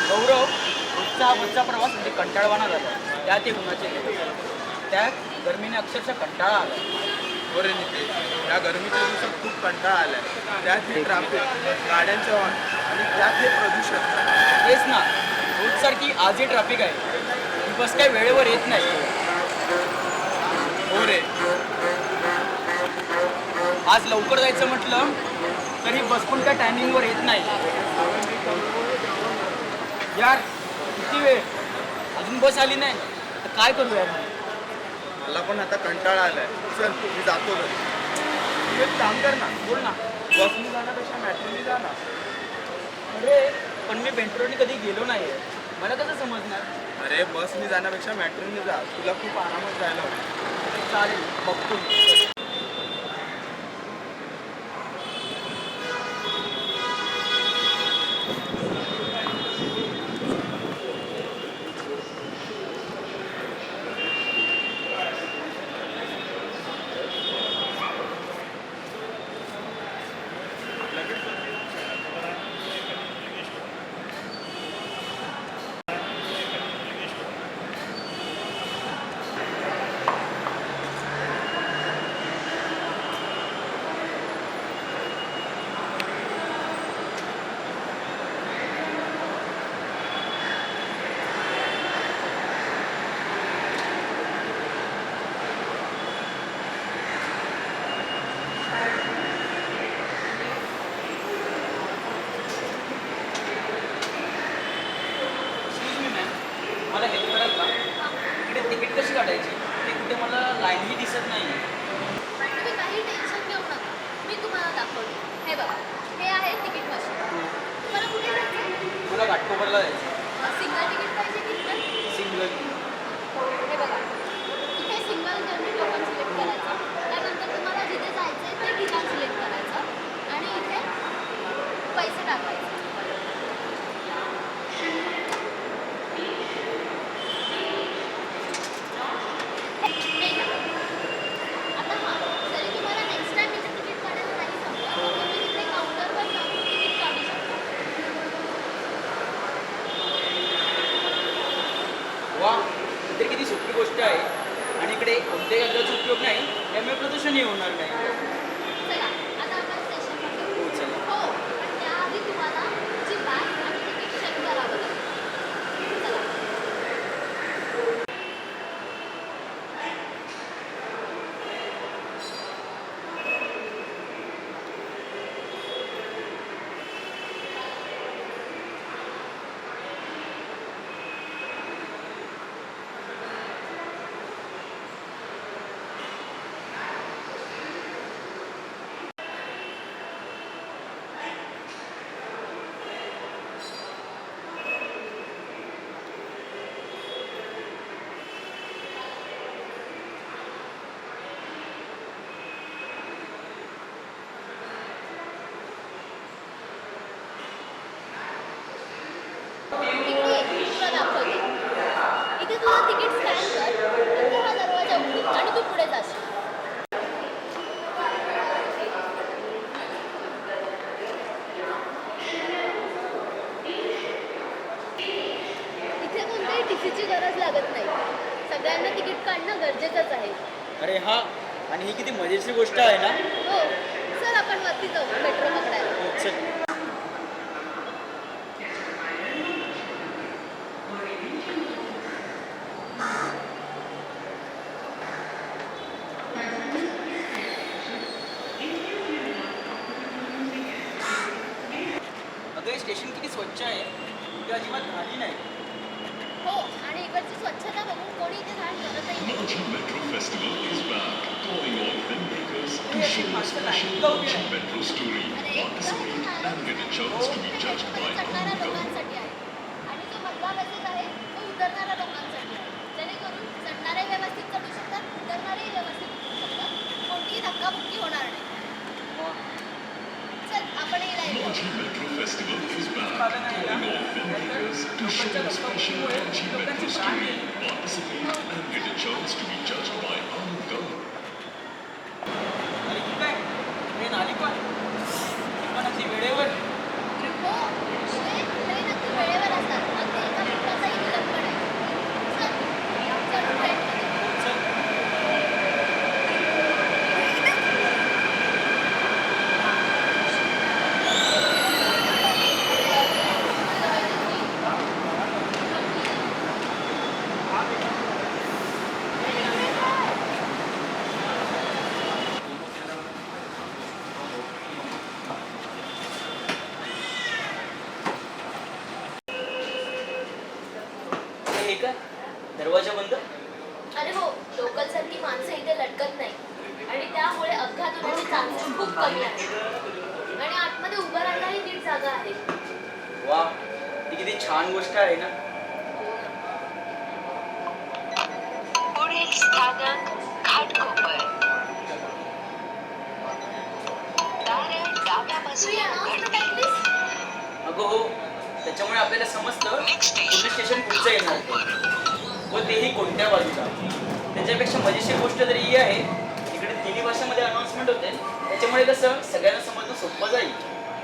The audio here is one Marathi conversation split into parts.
गौरव रोजचा हा बसचा प्रवास म्हणजे कंटाळवाणा झाला. त्यात एक उन्हाचे दिवस, त्या गरमीने अक्षरशः कंटाळा आला. बरे नितेश, या गरमीच्या दिवसात खूप कंटाळा आलाय. त्यात हे ट्रॅफिक, गाड्यांचे हॉर्न आणि त्यात हे प्रदूषण. तेच ना, रोजसारखी आजही ट्रॅफिक आहे. ही बस काय वेळेवर येत नाही. हो रे, आज लवकर जायचं म्हटलं तरी बस पण काय टायमिंगवर येत नाही. यार किती वेळ, अजून बस आली नाही तर काय करू यार. मला पण आता कंटाळा आलाय. चल मी जातो घरी. तू एक काम कर ना, बोल ना. बसनी जाण्यापेक्षा मॅट्रोनी जा ना. अरे पण मी मेट्रोने कधी गेलो नाही आहे, मला कसं समजणार. अरे बसनी जाण्यापेक्षा मॅट्रोनी जा, तुला खूप आरामात जायला होईल. चालेल, बघतो मी. एक्सक्यूज मी मॅम, मला हेल्प कराल का? इकडे तिकीट कशी काढायची ते कुठे मला लाईनही दिसत नाही. तुम्ही काही टेन्शन घेऊ नका, मी तुम्हाला दाखवते. हे बघा, हे आहे तिकीट मशीन. तुम्हाला कुठे जायचं? मला घाटकोपरला जायचं. सिंगल तिकीट पाहिजे की इकडे? सिंगल. हे बघा, इथे सिंगल जर्नी टोकन सिलेक्ट करायचं. त्यानंतर तुम्हाला जिथे जायचं आहे ते ठिकाण सिलेक्ट करायचं आणि इथे पैसे टाकायचे. हे घ्या. आता हां, जरी तुम्हाला नेक्स्ट टाइम इथे तिकीट काढायला नाही जमलं तर तुम्ही तिथे काउंटरवर जाऊन तिकीट काढू शकता. वा, तर किती सोपी गोष्ट आहे. आणि इकडे कोणत्याही कागदाचा उपयोग नाही, त्यामुळे प्रदूषणही होणार नाही. चला, आता आपण स्टेशनवर जाऊ. हो चला. हो, पण त्याआधी तुम्हाला तुमची बॅग आणि तिकीट चेक करावं लागेल. चला. इकडे ये, तुला दाखवते. इथे तुला तिकीट स्कॅन कर, नंतर हा दरवाजा उघडेल आणि तू पुढे जाशील. इथे कोणत्याही टीसीची गरज लागत नाही. सगळ्यांना तिकीट काढणं गरजेचंच आहे. अरे हा, आणि ही किती मजेची गोष्ट आहे ना. हो, चल आपण वरती जाऊ मेट्रो पकडायला. हो चल. अगं हे स्टेशन किती स्वच्छ आहे, इथे अजिबात घाणी नाही. हो, आणि इकडची स्वच्छता बघून कोणी इथे घाण करतही नाही. Merchant Metro Festival is back, calling all filmmakers to हे show a माणसं special लाईन लावून Merchant आहे. Metro story, अरे, participate and get a chance to be judged by चढणाऱ्या Amrita. लोकांसाठी आहे आणि जो मधला बसेस आहे तो उतरणाऱ्या Ranchi Metro Festival is back, calling all filmmakers to show special Ranchi Metro story, participate and get a chance to be judged by Anand Gaur. अरे ही काय ट्रेन आली पण पण अगदी वेळेवर. हो ट्रेन अगदी वेळेवर असतात. अगदी एका मिनिटाचाही विलंब नाही. चल चल ट्रेनमध्ये. चल. हे काय दरवाजा बंद. अरे हो लोकल सारखी माणसं इथे लटकत नाही आणि त्यामुळे अपघात होण्याचे चान्सेस खूप कमी आहेत आणि आतमध्ये उभं राहायलाही नीट जागा आहे. वा ही किती छान गोष्ट आहे ना. पुढील स्थानक घाटकोपर. दारं डाव्या तू बाजूला या उघडते. अगं हो त्याच्यामुळे आपल्याला समजतं Next कुठलं station स्टेशन पुढचं येणार ते. व तेही कोणत्या बाजूला. त्याच्यापेक्षा मजेशीर गोष्ट तरी ही आहे इकडे तिन्ही भाषामध्ये अनाउन्समेंट होते त्याच्यामुळे कसं सगळ्यांना समजणं सोपं जाईल.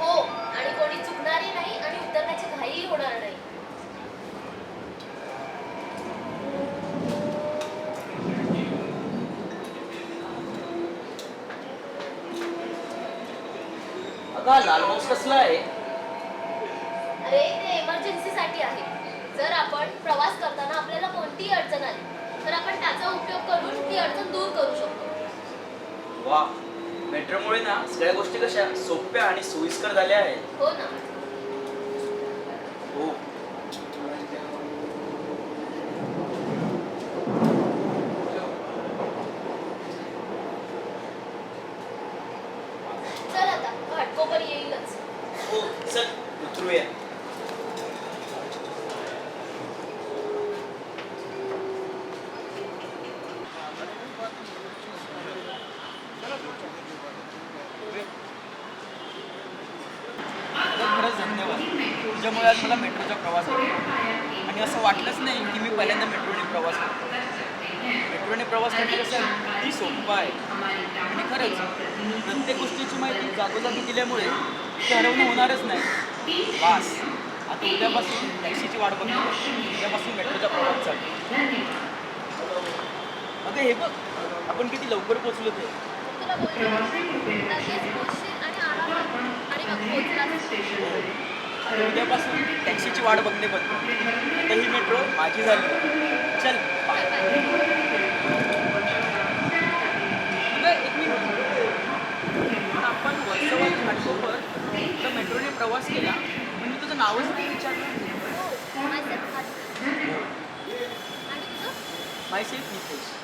हो आणि कोणी चुकणारही नाही आणि उतरण्याची घाईही होणार नाही. अगं हा लाल माऊस कसला आहे. अरे ते इमर्जन्सीसाठी आहे. जर आपण प्रवास करताना आपल्याला कोणतीही अडचण आली तर आपण त्याचा उपयोग करून ती अडचण दूर करू शकतो. वा मेट्रोमुळे ना सगळ्या गोष्टी कशा सोप्या आणि सोयीस्कर झाल्या आहेत. हो ना. हो चल आता घाटकोपर येईलच. हो चल उतरूया. खरंच धन्यवाद तुझ्यामुळे आज मला मेट्रोचा प्रवास होतो आणि असं वाटलंच नाही की मी पहिल्यांदा मेट्रोने प्रवास करतो. मेट्रोने प्रवास करणं कसं आहे किती सोपं आहे आणि खरंच प्रत्येक गोष्टीची माहिती जागोजागी दिल्यामुळे ते हरवणं होणारच नाही. बास आता उद्यापासून टॅक्सीची वाट बघतो. उद्यापासून मेट्रोचा प्रवास चालू. अगं हे बघ आपण किती लवकर पोचलो ते. तुला बोलले लगेच पोचशील आणि आरामात आणि मग पोचलास. आता उद्यापासून टॅक्सीची वाट बघणे बंद. आता ही मेट्रो माझी झाली. चल बाय बाय. अगं एक मिनिट पण आपण वर्षभर घाटकोपर तर मेट्रोने प्रवास केला पण मी तुझं नावच नाही विचारलं. हो माझं आणि तुझं? माय सेल्फ नितेश.